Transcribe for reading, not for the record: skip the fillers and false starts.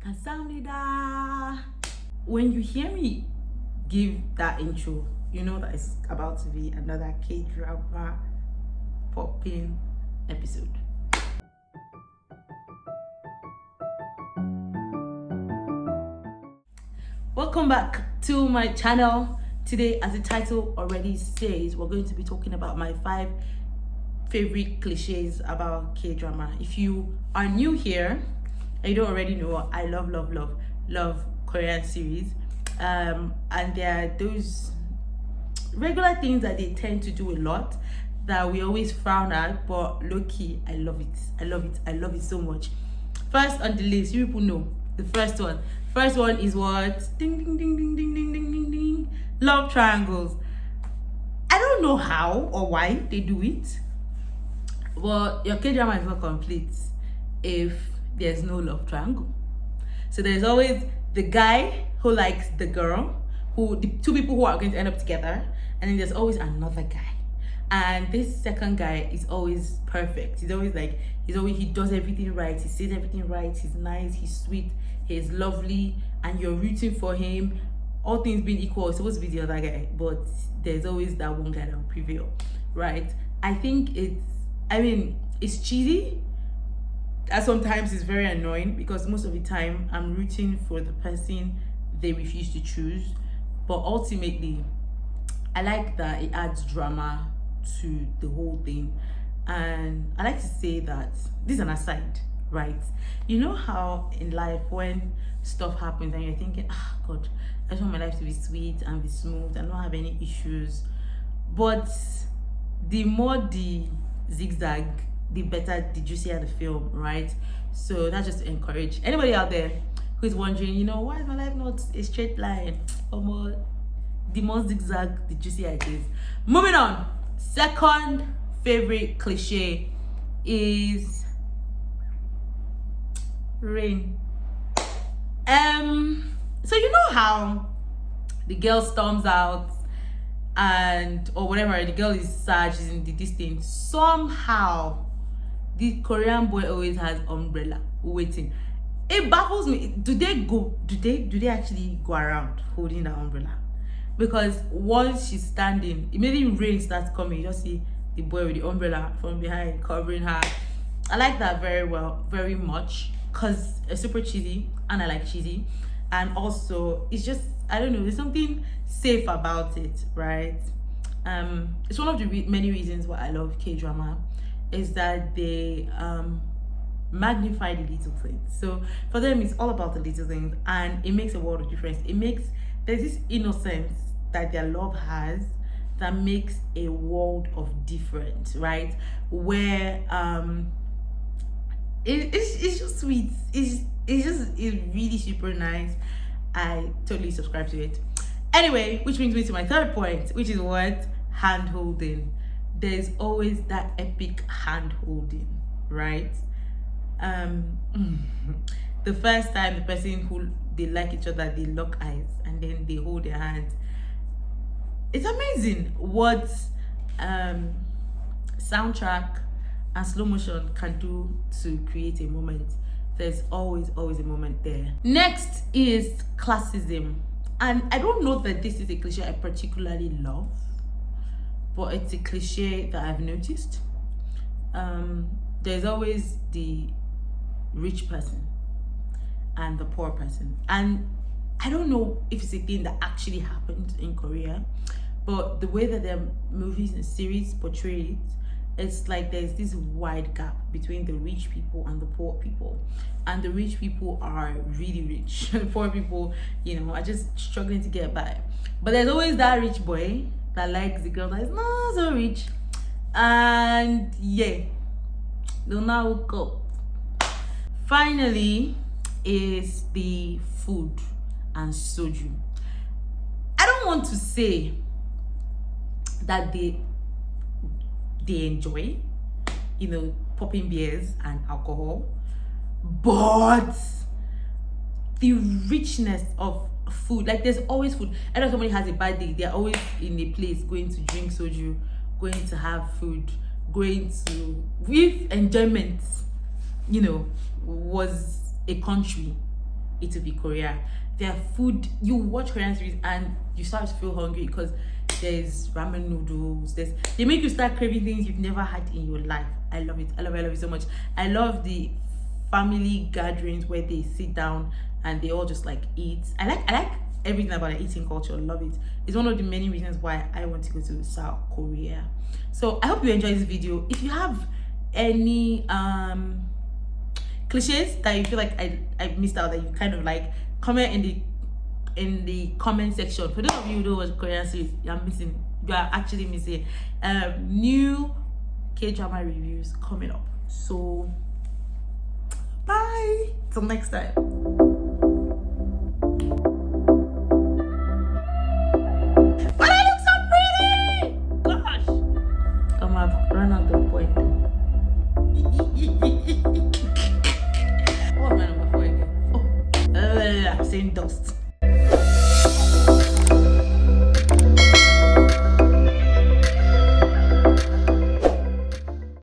Kasamida. When you hear me give that intro, you know that it's about to be another Kdrama popping episode. Welcome back to my channel. Today, as the title already says, we're going to be talking about my 5 favorite cliches about K-drama. If you are new here and you don't already know, I love Korean series, and there are those regular things that they tend to do a lot that we always frown at, but low-key, I love it so much. First on the list, you people know the first one is what? Ding ding ding ding ding ding ding ding ding. Love triangles. I don't know how or why they do it, but your K-drama is not complete if there's no love triangle. So there's always the guy who likes the girl, the two people who are going to end up together, and then there's always another guy. And this second guy is always perfect. He does everything right. He says everything right. He's nice. He's sweet. He's lovely, and you're rooting for him. All things being equal, it's supposed to be the other guy, but there's always that one guy that will prevail, right? I think it's cheesy, and sometimes it's very annoying because most of the time I'm rooting for the person they refuse to choose. But ultimately, I like that it adds drama to the whole thing. And I like to say that this is an aside, right? You know how in life when stuff happens and you're thinking, God, I just want my life to be sweet and be smooth and not have any issues, but the more the zigzag, the better, the juicier the film, right? So that's just to encourage anybody out there who is wondering, why is my life not a straight line? Or more, the more zigzag, the juicier it is. Moving on. Second favorite cliche is rain. So you know how the girl storms out or whatever, the girl is sad, she's in the distance. Somehow the Korean boy always has umbrella waiting. It baffles me. Do they actually go around holding that umbrella? Because once she's standing, immediately rain starts coming, you just see the boy with the umbrella from behind covering her. I like that very much, because it's super cheesy and I like cheesy, and also it's just, I don't know, there's something safe about it, right? It's one of the many reasons why I love K-drama, is that they magnify the little things. So for them, it's all about the little things, and it makes a world of difference. There's this innocence that their love has that makes a world of difference, right? Where it's just sweet. It's really super nice. I totally subscribe to it. Anyway, which brings me to my third point, which is what? Hand holding. There's always that epic hand holding, right? The first time the person who they like each other, they lock eyes and then they hold their hands. It's amazing what soundtrack and slow motion can do to create a moment. There's always a moment there. Next is classism. And I don't know that this is a cliche I particularly love, but it's a cliche that I've noticed. There's always the rich person and the poor person, and I don't know if it's a thing that actually happened in Korea, but the way that their movies and series portray it, it's like there's this wide gap between the rich people and the poor people, and the rich people are really rich and the poor people, are just struggling to get by. But there's always that rich boy that likes the girl that is not so rich, and they'll now hook up. Finally is the food and soju. I don't want to say that they enjoy, popping beers and alcohol, but the richness of food, like there's always food. I know somebody has a bad day, they're always in a place going to drink soju, going to have food, going to, with enjoyment, was a country, it will be Korea. Their food, you watch Korean series and you start to feel hungry because there's ramen noodles. They make you start craving things you've never had in your life. I love it. I love it so much. I love the family gatherings where they sit down and they all just like eat. I like everything about the eating culture. Love it. It's one of the many reasons why I want to go to South Korea. So I hope you enjoy this video. If you have any cliches that you feel like I missed out, that you kind of like, comment in the comment section. For those of you who don't watch Korean series, you are actually missing new K-drama reviews coming up. So bye till next time. But I look so pretty! Gosh! I've run out of point. What was my number 4 again? Oh, saying dust.